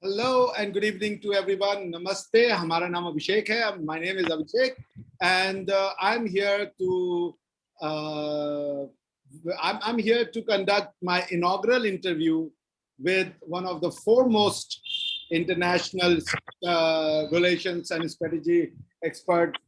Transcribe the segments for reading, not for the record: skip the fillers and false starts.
Hello and good evening to everyone. Namaste. हमारा नाम अभिषेक है. My name is Abhishek, and I'm here to conduct my inaugural interview with one of the foremost international relations and strategy expert,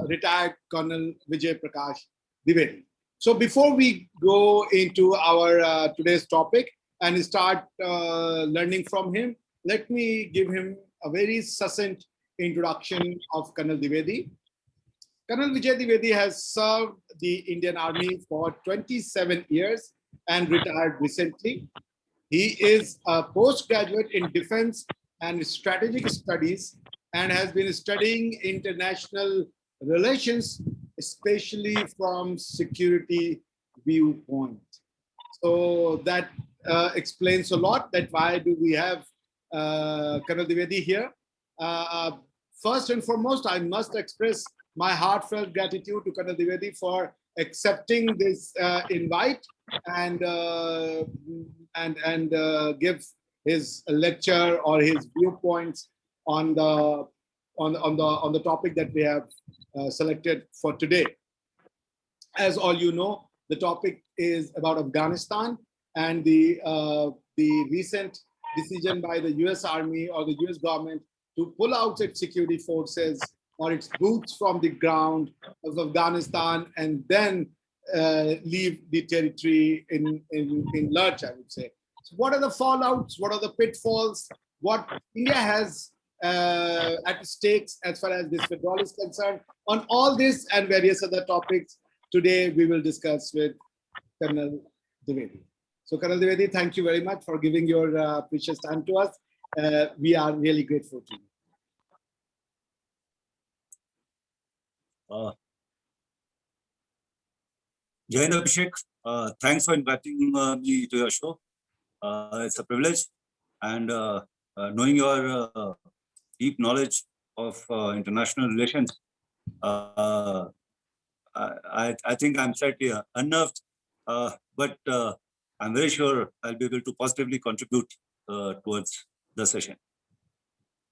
retired Colonel Vijay Prakash Dwivedi. So before we go into our today's topic and start learning from him, let me give him a very succinct introduction of Colonel Dwivedi. Colonel Vijay Dwivedi has served the Indian Army for 27 years and retired recently. He is a postgraduate in defense and strategic studies and has been studying international relations, especially from security viewpoint. So that explains a lot that why do we have Colonel Dwivedi here. First and foremost, I must express my heartfelt gratitude to Colonel Dwivedi for accepting this invite and give his lecture or his viewpoints on the topic that we have selected for today. As all you know, the topic is about Afghanistan and the recent decision by the U.S. Army or the U.S. government to pull out its security forces or its boots from the ground of Afghanistan and then leave the territory in lurch, I would say. So what are the fallouts? What are the pitfalls? What India has at stakes as far as this withdrawal is concerned? On all this and various other topics, today we will discuss with Colonel Dwivedi. So Colonel Dwivedi, thank you very much for giving your precious time to us. We are really grateful to you. Jai Hind, Abhishek. Thanks for inviting me to your show. It's a privilege, and knowing your deep knowledge of international relations, I think I'm slightly unnerved, but I'm very sure I'll be able to positively contribute towards the session.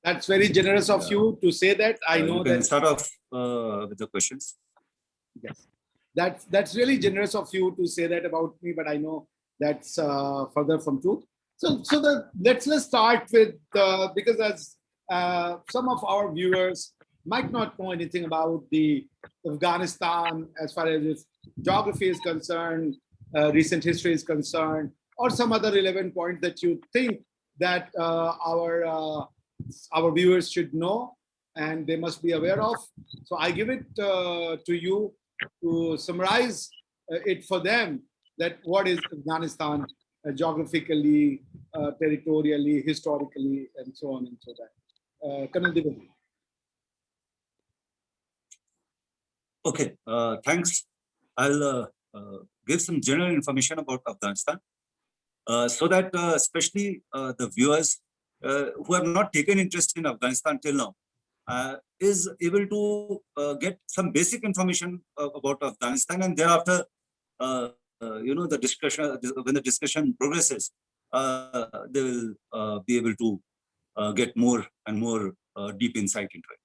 That's very generous of you to say that. I know you can that. Start off with the questions. Yes, that's really generous of you to say that about me, but I know that's further from truth. Let's start with because as some of our viewers might not know anything about the Afghanistan as far as its geography is concerned, recent history is concerned, or some other relevant point that you think that our viewers should know and they must be aware of. So I give it to you to summarize it for them, that what is Afghanistan geographically, territorially, historically, and so on and so that. Colonel Dwivedi. Okay, thanks. I'll give some general information about Afghanistan so that especially the viewers who have not taken interest in Afghanistan till now is able to get some basic information about Afghanistan, and thereafter, the discussion, when the discussion progresses, they will be able to get more and more deep insight into it.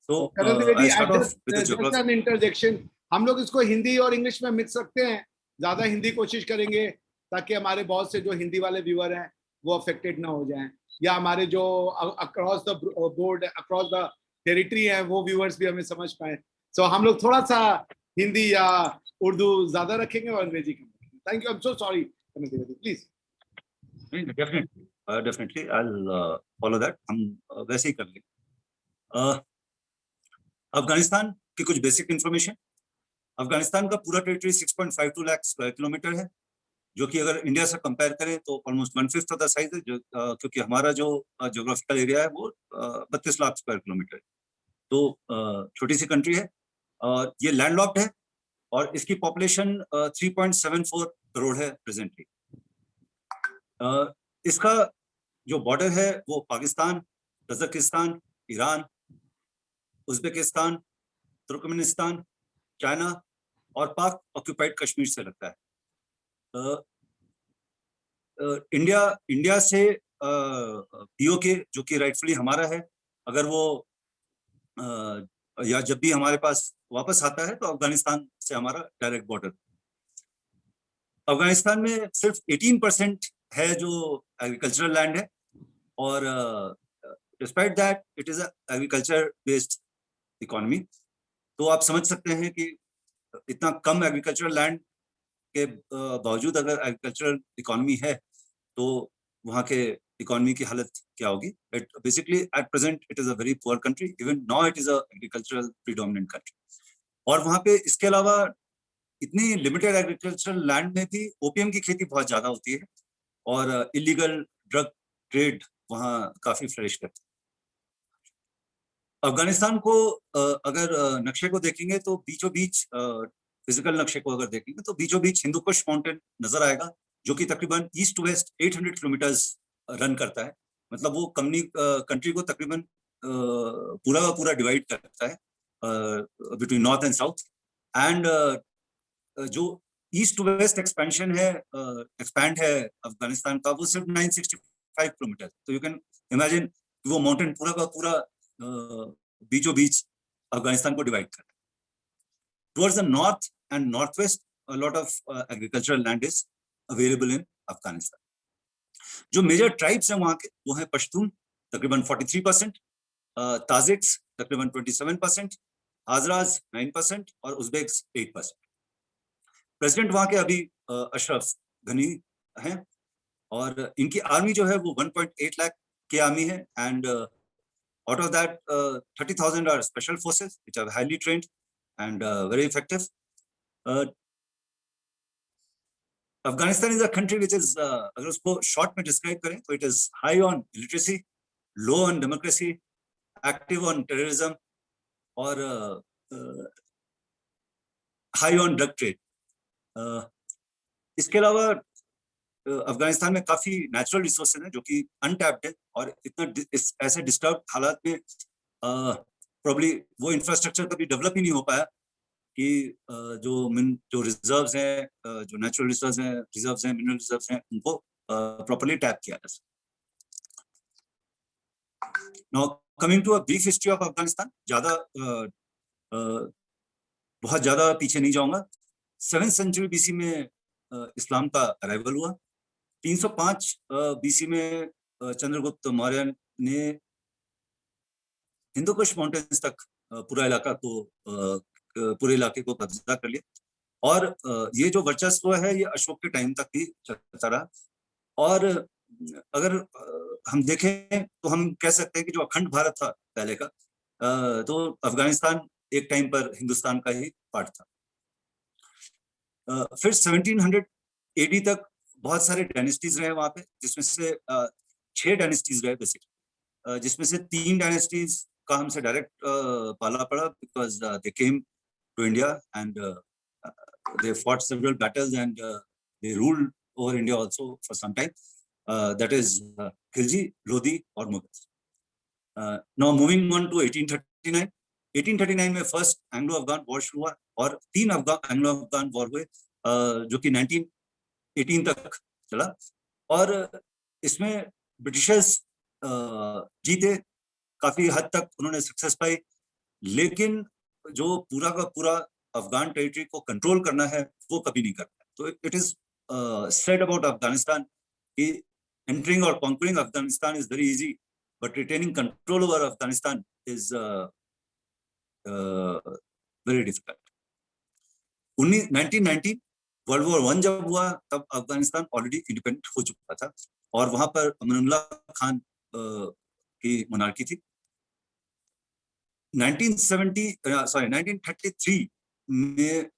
So, I start off with the geography. Just an interjection. हम लोग इसको हिंदी और English में mix सकते हैं. ज़्यादा हिंदी कोशिश करेंगे ताकि हमारे बहुत से जो हिंदी वाले व्यूअर हैं वो अफेक्टेड ना हो जाएं, या हमारे जो across the board, across the territory हैं, वो व्यूअर्स भी हमें समझ पाए. सो हम लोग थोड़ा सा हिंदी या उर्दू ज़्यादा रखेंगे और अंग्रेजी कम रखेंगे. Thank you. I am so sorry. Please. Definitely, I'll follow that. हम वैसे ही कर लेंगे. अफगानिस्तान की कुछ बेसिक इंफॉर्मेशन. अफगानिस्तान का पूरा टेरिटरी 6.52 लाख स्क्वायर किलोमीटर है, जो कि अगर इंडिया से कंपेयर करें तो ऑलमोस्ट 1/5 ऑफ द साइज है, जो क्योंकि हमारा जो ज्योग्राफिकल एरिया है वो 32 लाख स्क्वायर किलोमीटर है. तो छोटी सी कंट्री है और ये लैंडलॉक्ड है और इसकी पॉपुलेशन 3.74 करोड़ है प्रेजेंटली. इसका जो बॉर्डर है वो Pakistan, Kazakhstan, Iran, Uzbekistan, Turkmenistan, China और पाक ऑक्यूपाइड कश्मीर से लगता है. इंडिया से पीओके जो कि राइटफुली हमारा है, अगर वो या जब भी हमारे पास वापस आता है तो अफगानिस्तान से हमारा डायरेक्ट बॉर्डर। अफगानिस्तान में सिर्फ 18% है जो एग्रीकल्चरल लैंड है, और despite that it is agriculture based economy. तो आप समझ सकते हैं कि इतना कम एग्रीकल्चरल लैंड के बावजूद अगर एग्रीकल्चरल इकोनॉमी है तो वहाँ के इकोनॉमी की हालत क्या होगी। It basically at present it is a very poor country, even now it is a agricultural predominant country. और वहाँ पे इसके अलावा इतनी लिमिटेड एग्रीकल्चरल लैंड में भी ओपीएम की खेती बहुत ज्यादा होती है, और इलीगल ड्रग ट्रेड वहाँ काफी फ्लरिश करती है। अफगानिस्तान को अगर नक्शे को देखेंगे तो बीचों बीच, फिजिकल नक्शे को अगर देखेंगे तो बीचों बीच हिंदू कुश माउंटेन नजर आएगा, जो कि तकरीबन east to west 800 kilometres run करता है। मतलब वो कंट्री को तकरीबन पूरा का पूरा डिवाइड करता है between north and south. And जो ईस्ट टू वेस्ट एक्सपेंड है अफगानिस्तान का, वो सिर्फ 965 किलोमीटर। तो यू कैन इमेजिन वो माउंटेन पूरा का पूरा बीचों बीच अफगानिस्तान को डिवाइड कर। Towards the north and north west a lot of agricultural land is available in Afghanistan. जो मेजर ट्राइब्स हैं वहाँ के वो हैं पश्तून तकरीबन 43%, ताजिक्स तकरीबन 27%, हाजराज 9% और उज़्बेक्स 8%। प्रेसिडेंट वहाँ के अभी अशरफ गनी हैं, और इनकी आर्मी जो है वो 1.8 लाख की आर्मी है। And out of that 30,000 are special forces which are highly trained and very effective. Afghanistan is a country which is अगर उसको शॉर्ट में डिस्क्राइब करें तो it is high on illiteracy, low on democracy, active on terrorism और high on drug trade. इसके अलावा अफगानिस्तान में काफी नेचुरल रिसोर्सेज हैं जो कि अनटैप्ड है, और इतना ऐसे डिस्टर्ब हालात में प्रॉब्ली वो इंफ्रास्ट्रक्चर कभी डेवलप ही नहीं हो पाया कि जो रिजर्व्स हैं, जो नेचुरल रिसोर्स हैं, रिजर्व्स हैं, मिनरल रिजर्व्स हैं, उनको प्रॉपर्ली टैप किया जा सके। Now coming to a brief history of Afghanistan, बहुत ज्यादा पीछे नहीं जाऊंगा। 7th सेंचुरी बीसी में इस्लाम का अराइवल हुआ। 305 बीसी में चंद्रगुप्त मौर्य ने हिंदू कुश माउंटेन्स तक पूरे इलाके को कब्जा कर लिया, और ये जो वर्चस्व है ये अशोक के टाइम तक भी चलता रहा। और अगर हम देखें तो हम कह सकते हैं कि जो अखंड भारत था पहले का, तो अफगानिस्तान एक टाइम पर हिंदुस्तान का ही पार्ट था। फिर 1700 एडी तक बहुत सारे डायनेस्टीज रहे वहां पे, जिसमें से 6 डायनेस्टीज रहे बेसिकली, जिसमें से 3 डायनेस्टीज का हमसे डायरेक्ट पाला पड़ा because they came to India and they fought several battles and they ruled over India also for some time, that is Khilji, Lodhi और Mughals. Now moving on to 1839। 1839 में फर्स्ट एंग्लो अफगान वॉर शुरू हुआ, और 3 एंग्लो अफगान वॉर हुए जो कि 1918 तक चला, और इसमें ब्रिटिशर्स जीते, काफी हद तक उन्होंने सक्सेस पाई, लेकिन जो पूरा का पूरा अफगान टेरिटरी को कंट्रोल करना है वो कभी नहीं कर पाए। तो it is said about Afghanistan कि एंटरिंग और conquering Afghanistan is very easy, but retaining control over Afghanistan is very difficult. 1990 world war 1 जब हुआ तब अफगानिस्तान ऑलरेडी इंडिपेंडेंट हो चुका था, और वहां पर अमानुल्लाह खान की मोनार्की थी। 1933 में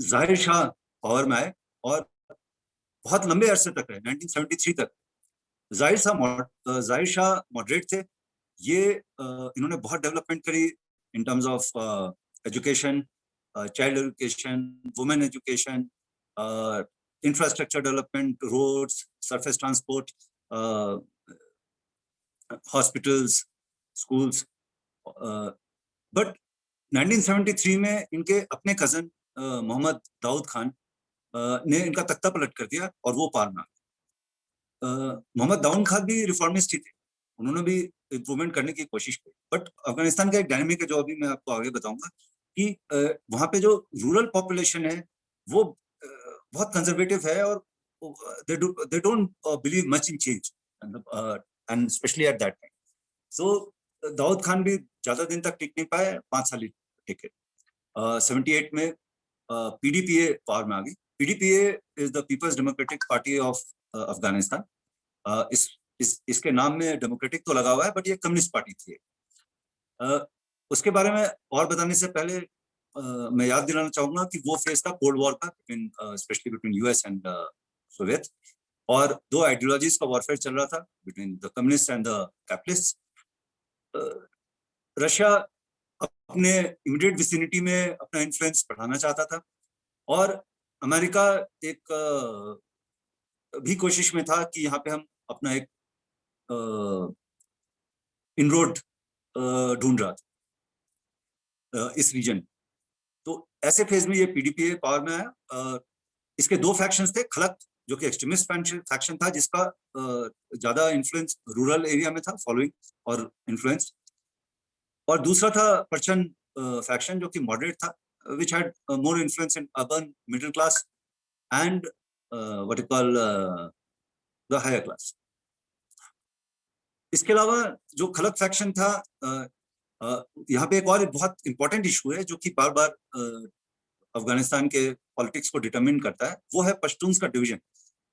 जाहिर शाह पावर में आए और बहुत लंबे अरसे तक रहे, 1973 तक। जाहिर शाह मॉडरेट थे। ये इन्होंने बहुत डेवलपमेंट करी in terms of education, child education, women education, infrastructure development, roads, surface transport, hospitals, schools. But 1973 में इनके अपने कजन मोहम्मद दाऊद खान ने इनका तख्ता पलट कर दिया और वो पार में आ गए। मोहम्मद दाऊद खान भी रिफॉर्मिस्ट ही थे, उन्होंने भी इम्प्रूवमेंट करने की कोशिश की, बट अफगानिस्तान का एक डायनेमिक है जो अभी मैं आपको आगे बताऊंगा कि वहां पे जो रूरल पॉपुलेशन है वो बहुत कंजर्वेटिव है और they don't believe much in change and especially at that time. So Daud Khan भी ज्यादा दिन तक टिक नहीं पाए, 5 साल ही टिके। 78 में पीडीपीए पावर में आ गई। PDPA is the People's Democratic Party of Afghanistan. इसके नाम में डेमोक्रेटिक तो लगा हुआ है, बट ये कम्युनिस्ट पार्टी थी। उसके बारे में और बताने से पहले मैं याद दिलाना चाहूंगा कि वो फेज था कोल्ड वॉर का, specially between US and Soviet, और दो आइडियोलॉजीज का वॉरफेयर चल रहा था between the communist and the capitalist. Russia अपने इमीडिएट विसिनिटी में अपना इन्फ्लुएंस बढ़ाना चाहता था, और अमेरिका एक भी कोशिश में था कि यहाँ पे हम अपना एक इनरोड ढूंढ रहा था इस रीजन। तो ऐसे फेज में ये पीडीपीए पावर में आया। इसके दो फैक्शंस थे, खलक जो कि एक्सट्रीमिस्ट फैक्शन था जिसका ज्यादा इन्फ्लुएंस रूरल एरिया में था, फॉलोइंग और इन्फ्लुएंस, और दूसरा था परचन फैक्शन जो कि मॉडरेट था, which had more influence in urban middle class and what you call the higher class. इसके अलावा जो खलक फैक्शन था, यहाँ पे एक और बहुत इंपॉर्टेंट इशू है जो कि बार बार अफगानिस्तान के पॉलिटिक्स को डिटरमिन करता है, वो है पश्तून्स का डिवीजन।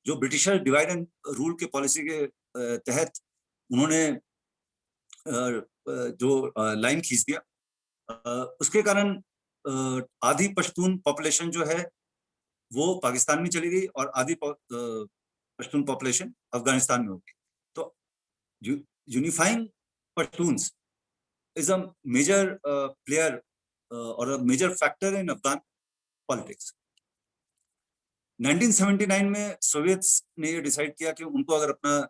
जो ब्रिटिशर डिवाइड एंड रूल के पॉलिसी के तहत उन्होंने जो लाइन खींच दिया, उसके कारण आधी पश्तून पॉपुलेशन जो है वो पाकिस्तान में चली गई और आधी पश्तून पॉपुलेशन अफगानिस्तान में हो गई। तो unifying Pashtuns is a major player और a major factor in Afghan politics. 1979 में सोवियत्स ने ये डिसाइड किया कि उनको अगर अपना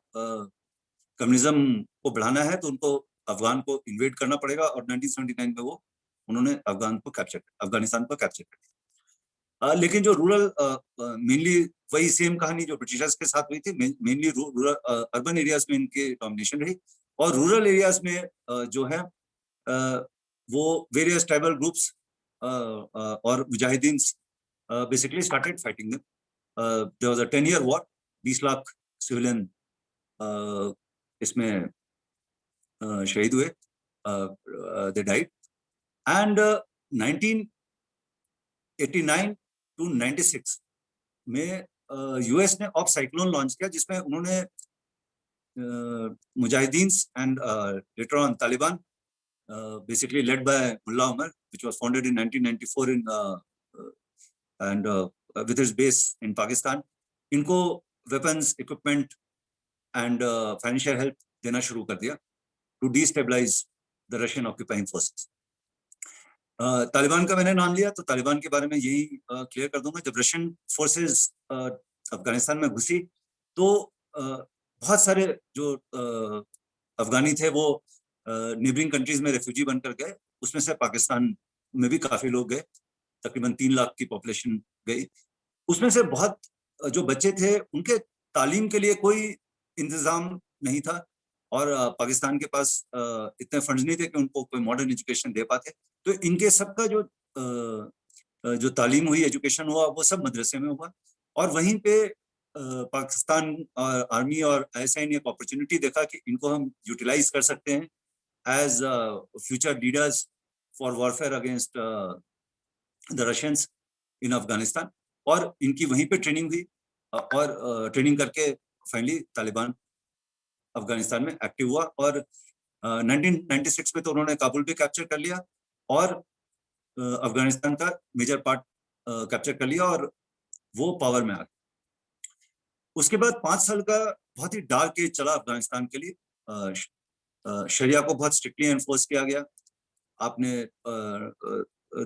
कम्युनिज्म को बढ़ाना है तो उनको अफगान को इन्वेड करना पड़ेगा, और 1979 में वो उन्होंने अफगानिस्तान को कैप्चर कर लिया। लेकिन जो रूरल मेनली वही सेम कहानी जो ब्रिटिशर्स के साथ हुई थी, मेनली रूरल अर्बन एरियाज में इनकी डोमिनेशन रही, और रूरल एरियाज में जो है वो वेरियस ट्राइबल ग्रुप्स और mujahideen basically started fighting them. There was a 10-year war, 20 lakh civilian इसमें शहीद हुए, दे डाइड, एंड 1989 to 96 में यूएस ने ऑप साइक्लोन लॉन्च किया जिसमें उन्होंने Mujahideen and later on Taliban, basically led by Mullah Omar, which was founded in 1994 in and with its base in Pakistan, इनको weapons, equipment and financial help देना शुरू कर दिया to destabilize the Russian occupying forces. Taliban का मैंने नाम लिया तो तालिबान के बारे में यही क्लियर कर दूंगा। जब रशियन फोर्सेस अफगानिस्तान में घुसी तो बहुत सारे जो अफगानी थे वो नेबरिंग कंट्रीज में रेफ्यूजी बनकर गए, उसमें से पाकिस्तान में भी काफी लोग गए, तकरीबन 3 लाख की पॉपुलेशन गई। उसमें से बहुत जो बच्चे थे उनके तालीम के लिए कोई इंतजाम नहीं था, और पाकिस्तान के पास इतने फंड्स नहीं थे कि उनको कोई मॉडर्न एजुकेशन दे पाते। तो इनके सबका जो तालीम हुई, एजुकेशन हुआ, वो सब मदरसे में हुआ, और वहीं पे पाकिस्तान और आर्मी और ISI ने एक अपॉर्चुनिटी देखा कि इनको हम यूटिलाइज कर सकते हैं as future leaders for warfare against the Russians in Afghanistan, और इनकी वहीं पे ट्रेनिंग हुई, और ट्रेनिंग करके फाइनली तालिबान अफगानिस्तान में एक्टिव हुआ, और 1996 में तो उन्होंने काबुल भी कैप्चर कर लिया और अफगानिस्तान का मेजर पार्ट कैप्चर कर लिया, और वो पावर में आ गए। उसके बाद 5 साल का बहुत ही डार्क एज चला अफगानिस्तान के लिए। शरिया को बहुत स्ट्रिक्टली एनफोर्स किया गया। आपने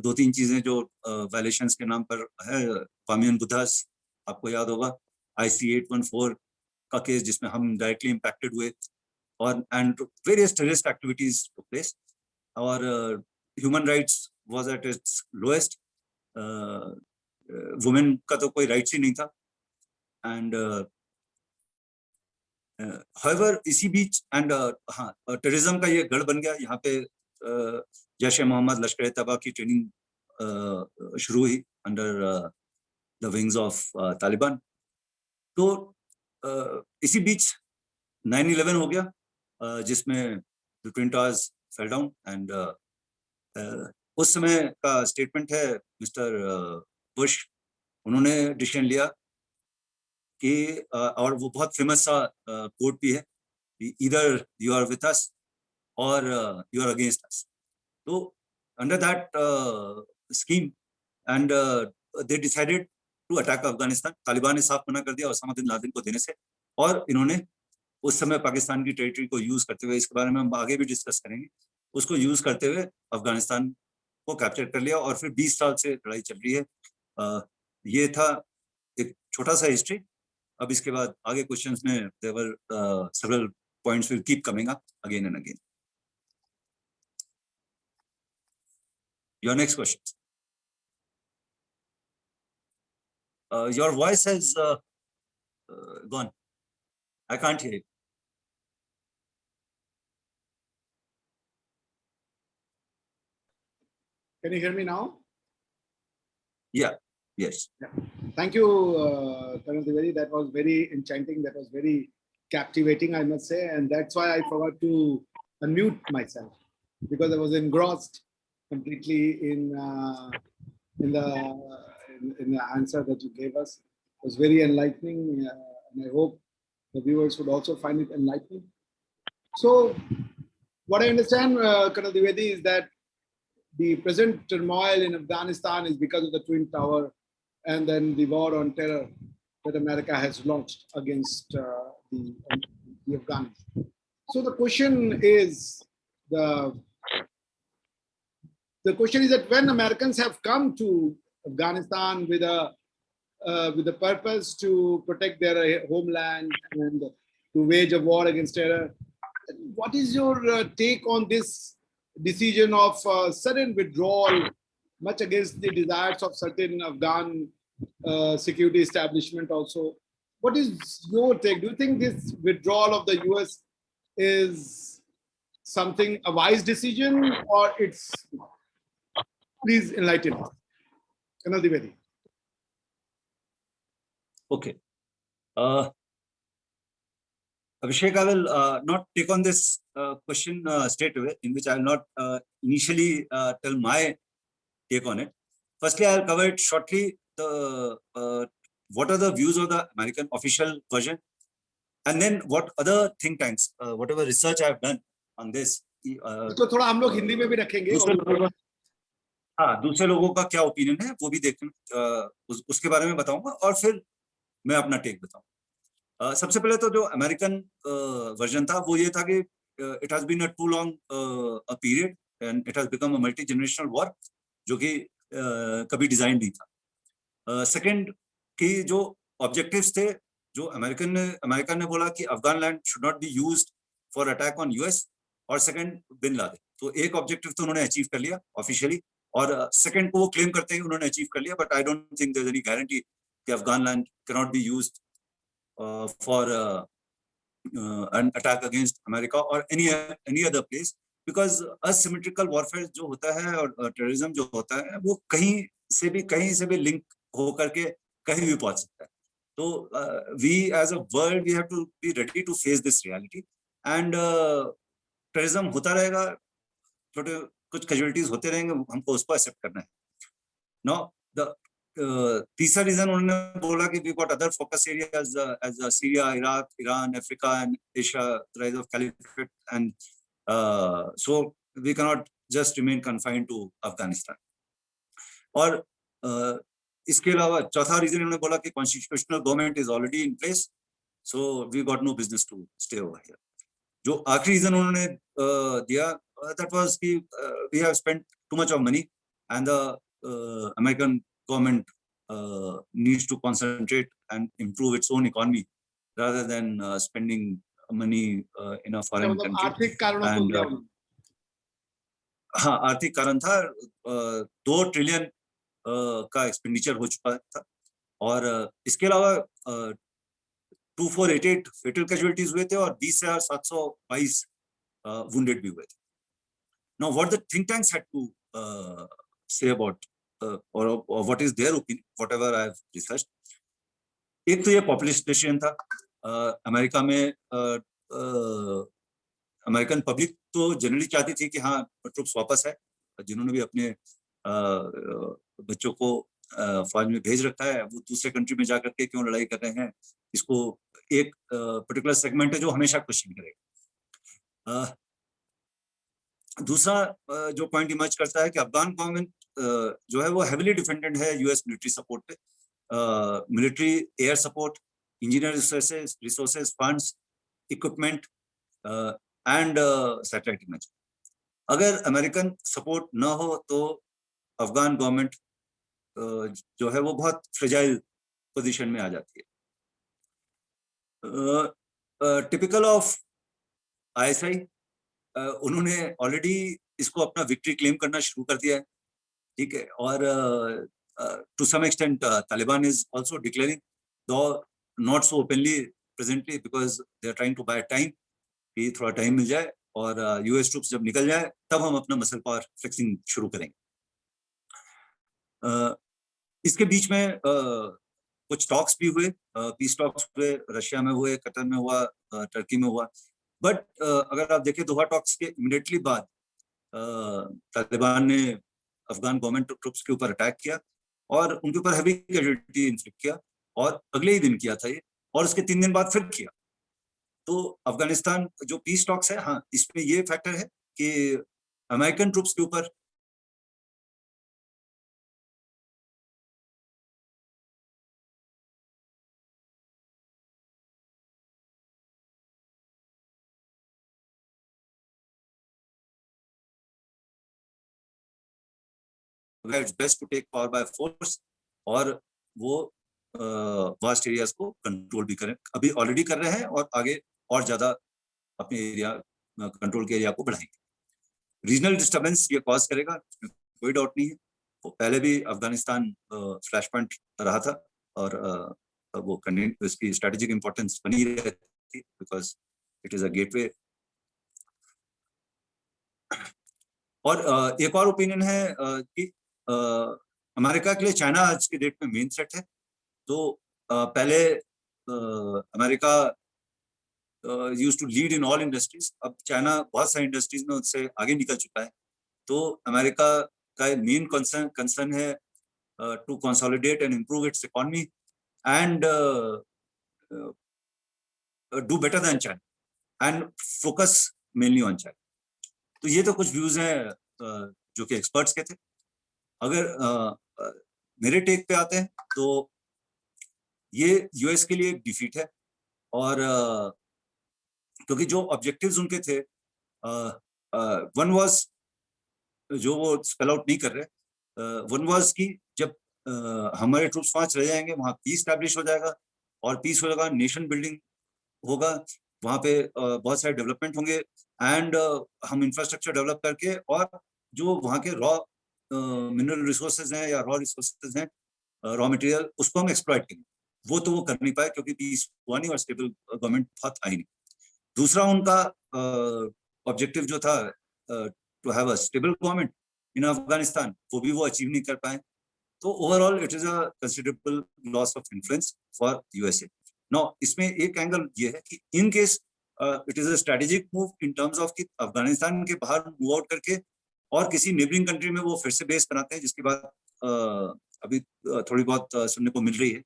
2-3 चीजें जो वायलेशंस के नाम पर है, पामियन बुधास आपको याद होगा, IC 814 का केस जिसमें हम डायरेक्टली इम्पैक्टेड हुए, और and various terrorist activities took place, और human rights was at its lowest. Women का तो कोई राइट्स ही नहीं था. एंड however इसी बीच एंड हाँ टेररिज्म का ये गढ़ बन गया. यहाँ पे जैश ए मोहम्मद, लश्कर ए तैयबा की ट्रेनिंग शुरू हुई under the wings of Taliban. तो इसी बीच 9/11 हो गया, जिसमें the twin towers fell down. And उस समय का स्टेटमेंट है मिस्टर बुश, उन्होंने डिसीजन लिया कि और वो बहुत फेमस सा कोट भी है, either you are with us or you are against us. तो under that scheme and they decided to attack Afghanistan. Taliban ने साफ मना कर दिया ओसामा बिन लादेन को देने से, और इन्होंने उस समय पाकिस्तान की टेरिटरी को यूज करते हुए, इसके बारे में हम आगे भी डिस्कस करेंगे, उसको यूज करते हुए अफगानिस्तान को कैप्चर कर लिया. और फिर 20 साल से लड़ाई चल रही है. ये था एक छोटा सा हिस्ट्री. अब इसके बाद आगे क्वेश्चंस में there were several points will keep coming up again and again. Your next question. Your voice has gone. I can't hear you. Can you hear me now? Yeah. Yes. Thank you, Colonel Dwivedi. That was very enchanting. That was very captivating, I must say. And that's why I forgot to unmute myself, because I was engrossed completely in the answer that you gave us. It was very enlightening, and I hope the viewers would also find it enlightening. So, what I understand, Colonel Dwivedi, is that the present turmoil in Afghanistan is because of the Twin Tower and then the war on terror that America has launched against the Afghans. So the question is that when Americans have come to Afghanistan with a purpose to protect their homeland and to wage a war against terror, what is your take on this decision of sudden withdrawal, much against the desires of certain Afghan security establishment also? What is your take? Do you think this withdrawal of the US is something, a wise decision, or it's... Please enlighten us. Colonel Dwivedi. Okay. Abhishek, I will not take on this question straight away, in which I will not initially tell my take on it. Firstly, I will cover it shortly. What are the views of the American official version, and then what other think tanks, whatever research I have done on this. इसको थोड़ा हम लोग हिंदी में भी रखेंगे. हाँ, दूसरे लोगों का क्या ओपिनियन है वो भी उसके बारे में बताऊंगा, और फिर मैं अपना टेक बताऊंगा. सबसे पहले तो जो अमेरिकन वर्जन था वो ये था कि it has been a too long a period and it has become a multi generational war, जो कि कभी डिजाइन नहीं था. सेकंड कि जो ऑब्जेक्टिव्स थे, जो अमेरिका ने बोला कि Afghan land should not be used for attack on US, और सेकंड बिन लादेन. तो एक ऑब्जेक्टिव तो उन्होंने अचीव कर लिया ऑफिशियली, और सेकंड को वो क्लेम करते हैं उन्होंने अचीव कर लिया. But I don't think there is any guarantee कि Afghan land can not be used for an attack against America or any other place, because asymmetrical warfare जो होता है और terrorism जो होता है वो कहीं से भी लिंक हो करके कहीं भी पहुंच सकता है. तो we as a world we have to be ready to face this reality, and terrorism होता रहेगा, छोटे कुछ casualties होते रहेंगे, हमको उसको एक्सेप्ट करना है. Now the तीसरा रीजन उन्होंने बोला कि we've got other focus areas as Syria, Iraq, Iran, Africa and Asia, the rise of caliphate, and so we cannot just remain confined to Afghanistan. और इसके अलावा चौथा रीजन उन्होंने बोला कि constitutional government is already in place, so we got no business to stay over here. जो आखिरी reason उन्होंने दिया, that was कि we have spent too much of money and the American government needs to concentrate and improve its own economy rather than spending money in a foreign country. आर्थिक कारणों को क्या? हाँ, आर्थिक कारण था. 2 ट्रिलियन का एक्सपेंडिचर हो चुका था। और इसके अलावा 2488 फेटल कैजुअलिटीज हुए थे और 20,722 wounded भी हुए थे। Now, what the think tanks had to say about or what is their opinion, whatever I have researched. एक तो ये पॉपुलेशन था अमेरिका में, अमेरिकन पब्लिक तो जनरली चाहती थी कि हाँ ट्रुप्स वापस आए, जिन्होंने भी अपने बच्चों को फौज में भेज रखा है वो दूसरे कंट्री में जाकर के क्यों लड़ाई कर रहे हैं, इसको एक पर्टिकुलर सेगमेंट है जो हमेशा क्वेश्चन करेगा। दूसरा जो पॉइंट इमर्ज करता है कि अफगान गवर्नमेंट जो है वो हेविली डिपेंडेंट है यूएस मिलिट्री सपोर्ट पे, military air support, engineer resources, funds, equipment and satellite image. अगर अमेरिकन सपोर्ट ना हो तो अफगान गवर्नमेंट जो है वो बहुत फ्रेजाइल पोजीशन में आ जाती है। टिपिकल ऑफ आईएसआई, उन्होंने ऑलरेडी इसको अपना विक्ट्री क्लेम करना शुरू कर दिया है, ठीक है। और to some extent Taliban is also declaring, though not so openly presently, because they are trying to buy time, कि थोड़ा टाइम मिल जाए और यूएस ट्रूप्स जब निकल जाए तब हम अपना मसल पावर फ्लेक्सिंग शुरू करेंगे। इसके बीच में कुछ टॉक्स भी हुए, पीस टॉक्स हुए, रशिया में हुए, कतर में हुआ, टर्की में हुआ। बट अगर आप देखें दोहा टॉक्स के इमीडिएटली बाद तालिबान ने अफगान गवर्नमेंट ट्रुप्स के ऊपर अटैक किया और उनके ऊपर हैवी कैजुअल्टी इन्फ्लिक्ट किया, और अगले ही दिन किया था ये, और उसके 3 दिन बाद फिर किया। तो अफगानिस्तान जो पीस टॉक्स है, हाँ, इसमें ये फैक्टर है कि अमेरिकन ट्रुप्स के ऊपर it's best to take power by force, और वो वास्ट एरियाज को कंट्रोल भी करें, अभी ऑलरेडी कर रहे हैं और आगे और ज्यादा अपने एरिया कंट्रोल के एरिया को बढ़ाएंगे। रीजनल डिस्टर्बेंस ये कॉज करेगा, कोई डाउट नहीं है। वो पहले भी अफगानिस्तान फ्लैश पॉइंट रहा था और वो इसकी स्ट्रेटेजिक इंपॉर्टेंस बनी रहती, because it is a gateway. और एक और ओपिनियन है कि अमेरिका के लिए चाइना आज के डेट में मेन थ्रेट है। तो पहले America used to lead in all industries, अब चाइना बहुत सारी इंडस्ट्रीज में उससे आगे निकल चुका है। तो अमेरिका का मेन कंसर्न है to consolidate and improve its economy and do better than China and focus mainly on China. तो ये तो कुछ व्यूज हैं जो कि एक्सपर्ट्स के थे। अगर मेरे टेक पे आते हैं तो ये यूएस के लिए एक डिफीट है, और क्योंकि जो ऑब्जेक्टिव्स उनके थे, वन वाज, जो वो स्पेल आउट नहीं कर रहे, वन वाज कि जब हमारे ट्रूप्स वहां चले जाएंगे वहां पीस स्टैब्लिश हो जाएगा, और पीस हो जाएगा, नेशन बिल्डिंग होगा, वहां पे बहुत सारे डेवलपमेंट होंगे, एंड हम इंफ्रास्ट्रक्चर डेवलप करके और जो वहाँ के रॉ मिनरल रिसोर्सेज हैं या रॉ रिसोर्सेज हैं, रॉ मटेरियल, उसको हम एक्सप्लॉइट करेंगे। वो तो वो कर नहीं पाए क्योंकि पीस हुआ नहीं और स्टेबल गवर्नमेंट बहुत आई नहीं। दूसरा उनका ऑब्जेक्टिव जो था to have a stable government in Afghanistan, वो भी वो अचीव नहीं कर पाए। तो overall it is a considerable loss of influence for USA. Now इसमें एक एंगल ये है कि in case it is a strategic move in terms of कि अफगानिस्तान के बाहर मूव आउट करके और किसी नेबरिंग कंट्री में वो फिर से बेस बनाते हैं, जिसकी बात अभी थोड़ी बहुत सुनने को मिल रही है।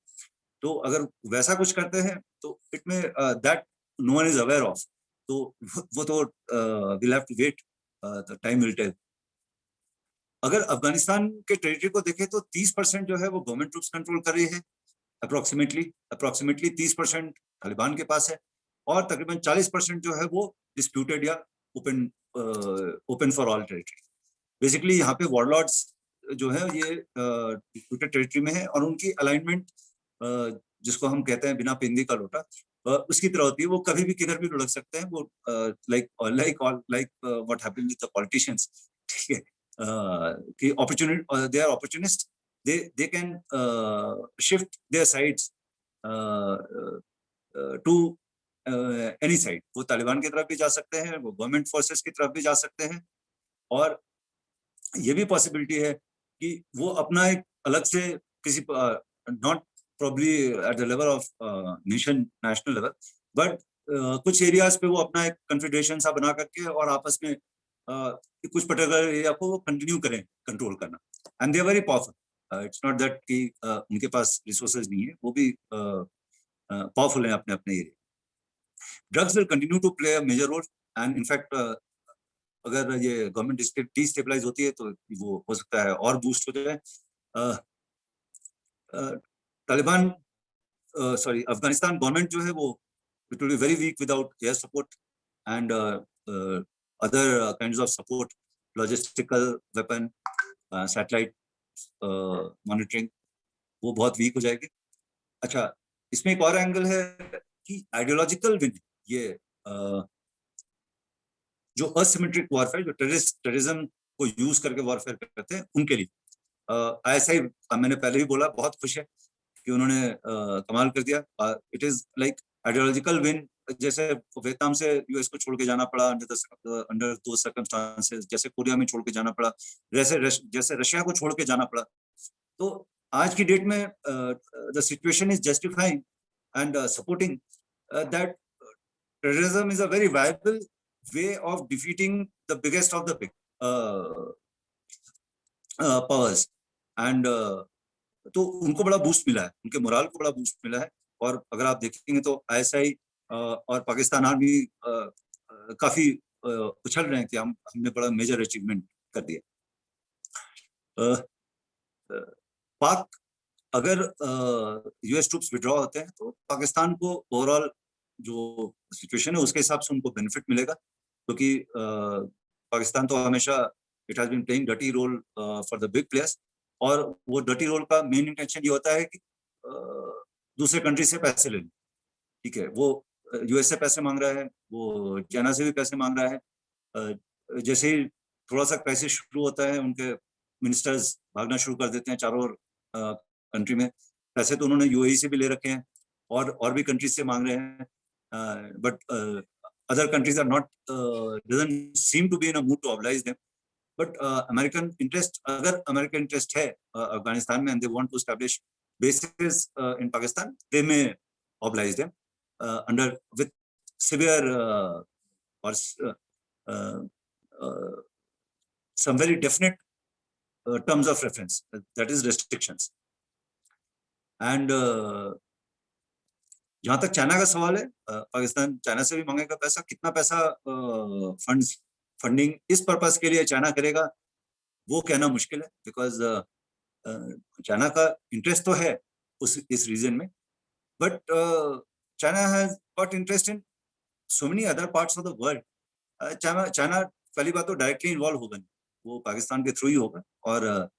तो अगर वैसा कुछ करते हैं तो it may that no one is aware of, तो वो तो will have to wait, the time will tell. अगर अफगानिस्तान के टेरिटरी को देखें तो 30% जो है वो गवर्नमेंट ट्रूप्स कंट्रोल कर रही है, अप्रोक्सीमेटली 30% तालिबान के पास है, और तकरीबन 40% जो है वो डिस्प्यूटेड या open for all territory. Basically यहाँ पे वॉरलॉर्ड्स जो है ये डिस्प्यूटेड टेरिटरी में है, और उनकी अलाइनमेंट जिसको हम कहते हैं बिना पिंदी का लोटा, उसकी तरह होती है। वो कभी भी किधर भी लुढ़क सकते हैं, वो like what happened with the politicians, ठीक है, कि opportunist, they are opportunist, they can shift their sides to any side. वो तालिबान की तरफ भी जा सकते हैं, वो गवर्नमेंट फोर्सेस की तरफ भी जा सकते हैं, और ये भी पॉसिबिलिटी है कि वो अपना एक अलग से किसी not probably at the level of national level, but कुछ एरियाज पे वो अपना एक कन्फेडरेशन सा बना करके और आपस में कुछ पर्टिकुलर एरिया को वो कंटिन्यू करें कंट्रोल करना, and they are very powerful. It's not that कि उनके पास रिसोर्सेज नहीं है, वो भी पावरफुल हैं अपने अपने area. Drugs will continue to play a major role, and in fact अगर ये गवर्नमेंट डिस्टेबलाइज होती है तो वो हो सकता है और बूस्ट हो जाए. तालिबान सॉरी अफगानिस्तान गवर्नमेंट जो है वो it will be very weak without air support and other kinds of support, logistical weapon, satellite monitoring, वो बहुत वीक हो जाएगी. अच्छा, इसमें एक और एंगल है कि आइडियोलॉजिकल विन, ये जो असिमेट्रिक वॉरफेयर, जो टेररिज्म को यूज करके वॉरफेयर करते हैं, उनके लिए ऐसा ही मैंने पहले भी बोला, बहुत खुश है कि उन्होंने कमाल कर दिया. It is like ideological win. जैसे वियतनाम से यूएस को छोड़ के जाना पड़ा अंडर दो सर्कमस्टांसेस, जैसे कोरिया में छोड़ के जाना पड़ा, जैसे रशिया को छोड़ के जाना पड़ा. तो आज की डेट में the situation is justifying and supporting that terrorism is a very viable way of defeating the biggest of the big powers, and तो उनको बड़ा बूस्ट मिला है, उनके मोराल को बड़ा बूस्ट मिला है. और अगर आप देखेंगे तो आईएसआई और पाकिस्तान आर्मी काफी उछल रहे हैं कि हमने बड़ा मेजर अचीवमेंट कर दिया. पाक अगर यूएस ट्रूप्स विड्रॉ होते हैं तो पाकिस्तान को ओवरऑल जो सिचुएशन है उसके हिसाब से उनको बेनिफिट मिलेगा, क्योंकि पाकिस्तान तो हमेशा it has been playing dirty role for the big players, और वो डर्टी रोल का मेन इंटेंशन ये होता है कि दूसरे कंट्री से पैसे लेने. ठीक है, वो यूएस से पैसे मांग रहा है, वो चाइना से भी पैसे मांग रहा है. जैसे ही थोड़ा सा क्राइसिस शुरू होता है, उनके मिनिस्टर्स भागना शुरू कर देते हैं चारों कंट्री में. पैसे तो उन्होंने यूएई से भी ले रखे हैं और भी कंट्रीज से मांग रहे हैं, but other countries are not doesn't seem to be in a mood to oblige them. But American interest, अगर American interest है अफगानिस्तान में and they want to establish bases in Pakistan, they may oblige them under with severe or some very definite terms of reference, that is restrictions. And जहां तक China का सवाल है, Pakistan China से भी मांगेगा पैसा. कितना पैसा फंडिंग इस पर्पस के लिए चाइना करेगा वो कहना मुश्किल है, बिकॉज चाइना का इंटरेस्ट तो है इस रीजन में, but China has got interest in so many other parts of the world. China पहली बात तो डायरेक्टली इन्वॉल्व होगा नहीं, वो पाकिस्तान के थ्रू ही होगा, और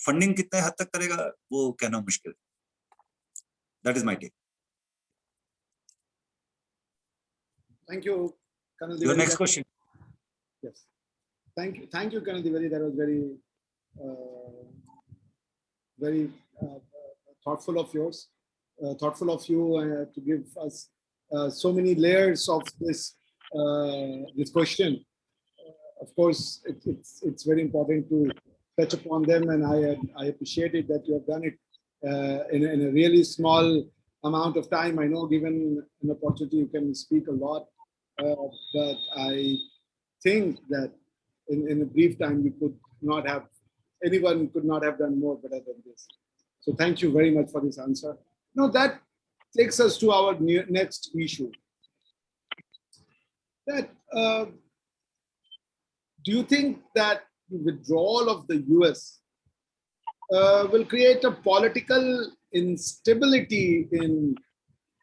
फंडिंग कितने हद तक करेगा वो कहना मुश्किल है. That is my take. Thank you, Colonel Your Dwivedi. next question. Yes. Thank you, Colonel Dwivedi. That was very thoughtful of yours, thoughtful of you to give us so many layers of this question. Of course, it's very important to touch upon them, and I appreciate it that you have done it in a really small amount of time. I know, given an opportunity, you can speak a lot. But I think that in a brief time, anyone could not have done more better than this. So thank you very much for this answer. Now that takes us to our next issue. That do you think that the withdrawal of the US will create a political instability in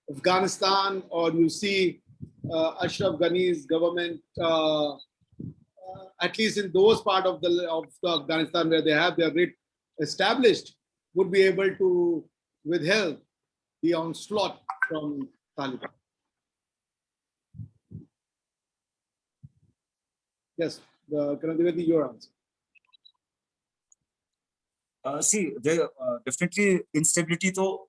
Afghanistan, or you see Ashraf Ghani's government, at least in those parts of the Afghanistan where they have their grid established, would be able to withhold the onslaught from Taliban? Yes, Colonel Dwivedi, your answer. See, there definitely instability. तो